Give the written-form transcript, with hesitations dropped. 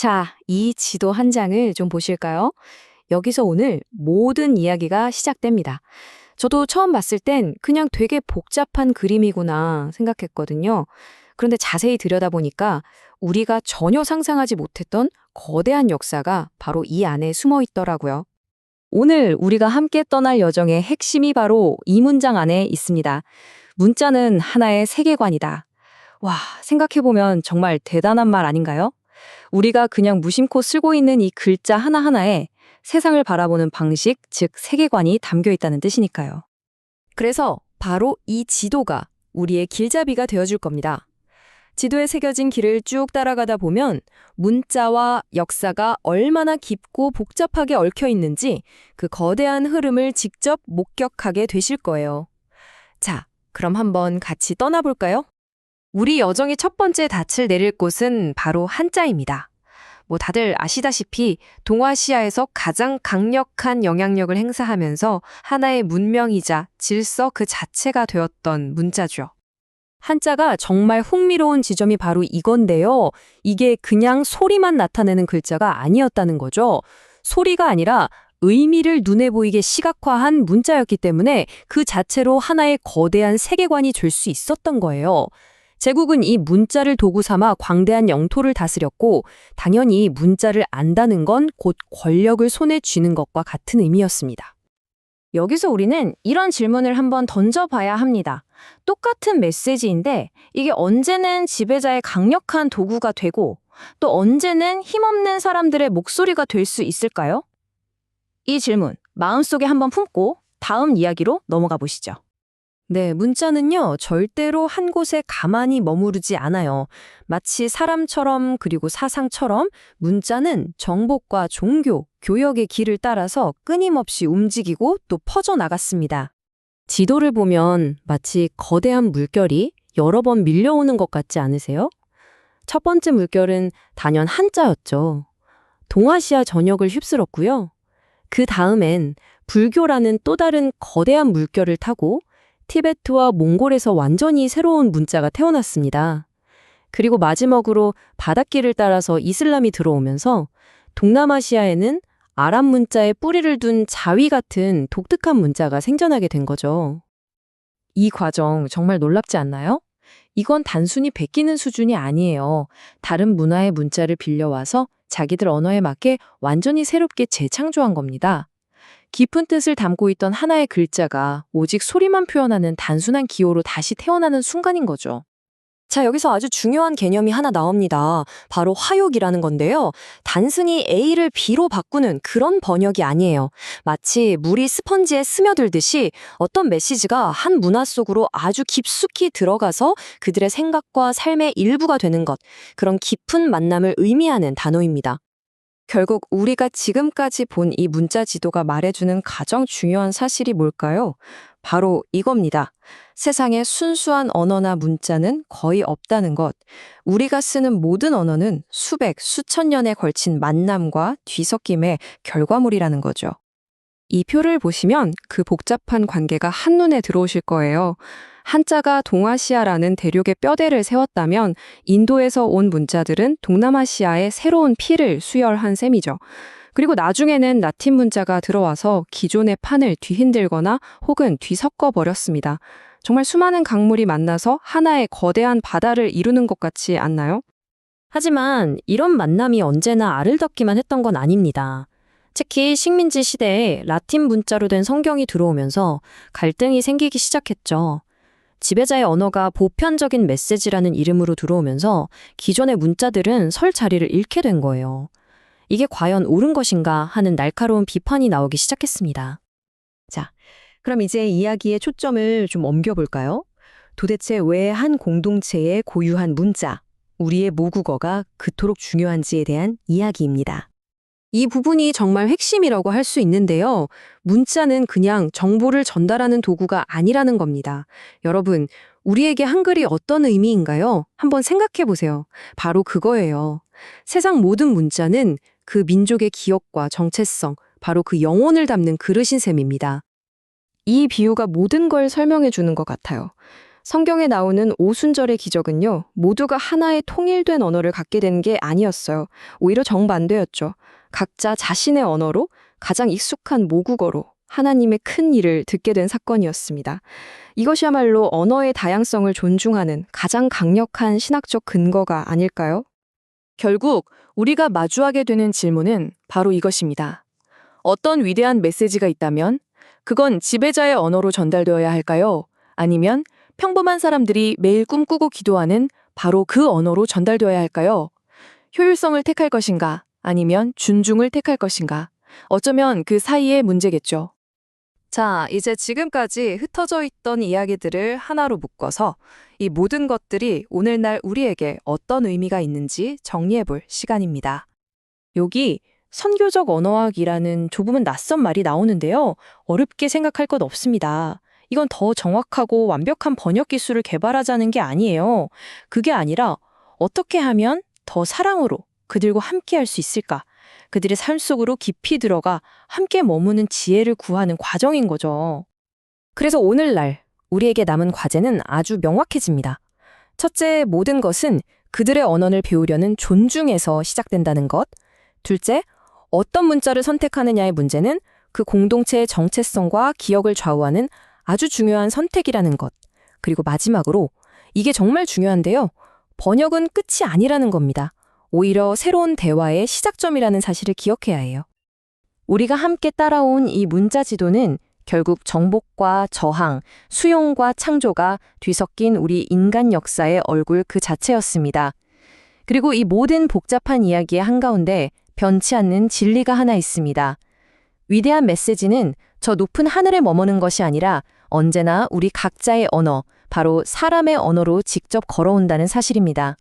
자, 이 지도 한 장을 좀 보실까요? 여기서 오늘 모든 이야기가 시작됩니다. 저도 처음 봤을 땐 그냥 되게 복잡한 그림이구나 생각했거든요. 그런데 자세히 들여다보니까 우리가 전혀 상상하지 못했던 거대한 역사가 바로 이 안에 숨어 있더라고요. 오늘 우리가 함께 떠날 여정의 핵심이 바로 이 문장 안에 있습니다. 문자는 하나의 세계관이다. 와, 생각해보면 정말 대단한 말 아닌가요? 우리가 그냥 무심코 쓰고 있는 이 글자 하나하나에 세상을 바라보는 방식, 즉 세계관이 담겨 있다는 뜻이니까요. 그래서 바로 이 지도가 우리의 길잡이가 되어줄 겁니다. 지도에 새겨진 길을 쭉 따라가다 보면 문자와 역사가 얼마나 깊고 복잡하게 얽혀 있는지 그 거대한 흐름을 직접 목격하게 되실 거예요. 자, 그럼 한번 같이 떠나볼까요? 우리 여정의 첫 번째 닻을 내릴 곳은 바로 한자입니다. 다들 아시다시피 동아시아에서 가장 강력한 영향력을 행사하면서 하나의 문명이자 질서 그 자체가 되었던 문자죠. 한자가 정말 흥미로운 지점이 바로 이건데요. 이게 그냥 소리만 나타내는 글자가 아니었다는 거죠. 소리가 아니라 의미를 눈에 보이게 시각화한 문자였기 때문에 그 자체로 하나의 거대한 세계관이 될 수 있었던 거예요. 제국은 이 문자를 도구 삼아 광대한 영토를 다스렸고 당연히 문자를 안다는 건 곧 권력을 손에 쥐는 것과 같은 의미였습니다. 여기서 우리는 이런 질문을 한번 던져봐야 합니다. 똑같은 메시지인데 이게 언제는 지배자의 강력한 도구가 되고 또 언제는 힘없는 사람들의 목소리가 될 수 있을까요? 이 질문 마음속에 한번 품고 다음 이야기로 넘어가 보시죠. 네, 문자는요, 절대로 한 곳에 가만히 머무르지 않아요. 마치 사람처럼 그리고 사상처럼 문자는 정복과 종교, 교역의 길을 따라서 끊임없이 움직이고 또 퍼져나갔습니다. 지도를 보면 마치 거대한 물결이 여러 번 밀려오는 것 같지 않으세요? 첫 번째 물결은 단연 한자였죠. 동아시아 전역을 휩쓸었고요. 그 다음엔 불교라는 또 다른 거대한 물결을 타고 티베트와 몽골에서 완전히 새로운 문자가 태어났습니다. 그리고 마지막으로 바닷길을 따라서 이슬람이 들어오면서 동남아시아에는 아랍 문자에 뿌리를 둔 자위 같은 독특한 문자가 생겨나게 된 거죠. 이 과정 정말 놀랍지 않나요? 이건 단순히 베끼는 수준이 아니에요. 다른 문화의 문자를 빌려와서 자기들 언어에 맞게 완전히 새롭게 재창조한 겁니다. 깊은 뜻을 담고 있던 하나의 글자가 오직 소리만 표현하는 단순한 기호로 다시 태어나는 순간인 거죠. 자, 여기서 아주 중요한 개념이 하나 나옵니다. 바로 화욕이라는 건데요. 단순히 A를 B로 바꾸는 그런 번역이 아니에요. 마치 물이 스펀지에 스며들듯이 어떤 메시지가 한 문화 속으로 아주 깊숙이 들어가서 그들의 생각과 삶의 일부가 되는 것, 그런 깊은 만남을 의미하는 단어입니다. 결국 우리가 지금까지 본 이 문자 지도가 말해주는 가장 중요한 사실이 뭘까요? 바로 이겁니다. 세상에 순수한 언어나 문자는 거의 없다는 것. 우리가 쓰는 모든 언어는 수백, 수천 년에 걸친 만남과 뒤섞임의 결과물이라는 거죠. 이 표를 보시면 그 복잡한 관계가 한눈에 들어오실 거예요. 한자가 동아시아라는 대륙의 뼈대를 세웠다면 인도에서 온 문자들은 동남아시아의 새로운 피를 수혈한 셈이죠. 그리고 나중에는 라틴 문자가 들어와서 기존의 판을 뒤흔들거나 혹은 뒤섞어 버렸습니다. 정말 수많은 강물이 만나서 하나의 거대한 바다를 이루는 것 같지 않나요? 하지만 이런 만남이 언제나 알을 덮기만 했던 건 아닙니다. 특히 식민지 시대에 라틴 문자로 된 성경이 들어오면서 갈등이 생기기 시작했죠. 지배자의 언어가 보편적인 메시지라는 이름으로 들어오면서 기존의 문자들은 설 자리를 잃게 된 거예요. 이게 과연 옳은 것인가 하는 날카로운 비판이 나오기 시작했습니다. 자, 그럼 이제 이야기의 초점을 좀 옮겨볼까요? 도대체 왜 한 공동체의 고유한 문자, 우리의 모국어가 그토록 중요한지에 대한 이야기입니다. 이 부분이 정말 핵심이라고 할 수 있는데요. 문자는 그냥 정보를 전달하는 도구가 아니라는 겁니다. 여러분, 우리에게 한글이 어떤 의미인가요? 한번 생각해 보세요. 바로 그거예요. 세상 모든 문자는 그 민족의 기억과 정체성, 바로 그 영혼을 담는 그릇인 셈입니다. 이 비유가 모든 걸 설명해 주는 것 같아요. 성경에 나오는 오순절의 기적은요, 모두가 하나의 통일된 언어를 갖게 된 게 아니었어요. 오히려 정반대였죠. 각자 자신의 언어로, 가장 익숙한 모국어로 하나님의 큰 일을 듣게 된 사건이었습니다. 이것이야말로 언어의 다양성을 존중하는 가장 강력한 신학적 근거가 아닐까요? 결국 우리가 마주하게 되는 질문은 바로 이것입니다. 어떤 위대한 메시지가 있다면 그건 지배자의 언어로 전달되어야 할까요? 아니면 평범한 사람들이 매일 꿈꾸고 기도하는 바로 그 언어로 전달되어야 할까요? 효율성을 택할 것인가? 아니면 준중을 택할 것인가? 어쩌면 그 사이의 문제겠죠. 자, 이제 지금까지 흩어져 있던 이야기들을 하나로 묶어서 이 모든 것들이 오늘날 우리에게 어떤 의미가 있는지 정리해 볼 시간입니다. 여기 선교적 언어학이라는 조금은 낯선 말이 나오는데요. 어렵게 생각할 것 없습니다. 이건 더 정확하고 완벽한 번역 기술을 개발하자는 게 아니에요. 그게 아니라 어떻게 하면 더 사랑으로 그들과 함께 할 수 있을까? 그들의 삶 속으로 깊이 들어가 함께 머무는 지혜를 구하는 과정인 거죠. 그래서 오늘날 우리에게 남은 과제는 아주 명확해집니다. 첫째, 모든 것은 그들의 언어를 배우려는 존중에서 시작된다는 것. 둘째, 어떤 문자를 선택하느냐의 문제는 그 공동체의 정체성과 기억을 좌우하는 아주 중요한 선택이라는 것. 그리고 마지막으로, 이게 정말 중요한데요. 번역은 끝이 아니라는 겁니다. 오히려 새로운 대화의 시작점이라는 사실을 기억해야 해요. 우리가 함께 따라온 이 문자 지도는 결국 정복과 저항, 수용과 창조가 뒤섞인 우리 인간 역사의 얼굴 그 자체였습니다. 그리고 이 모든 복잡한 이야기의 한가운데 변치 않는 진리가 하나 있습니다. 위대한 메시지는 저 높은 하늘에 머무는 것이 아니라 언제나 우리 각자의 언어, 바로 사람의 언어로 직접 걸어온다는 사실입니다.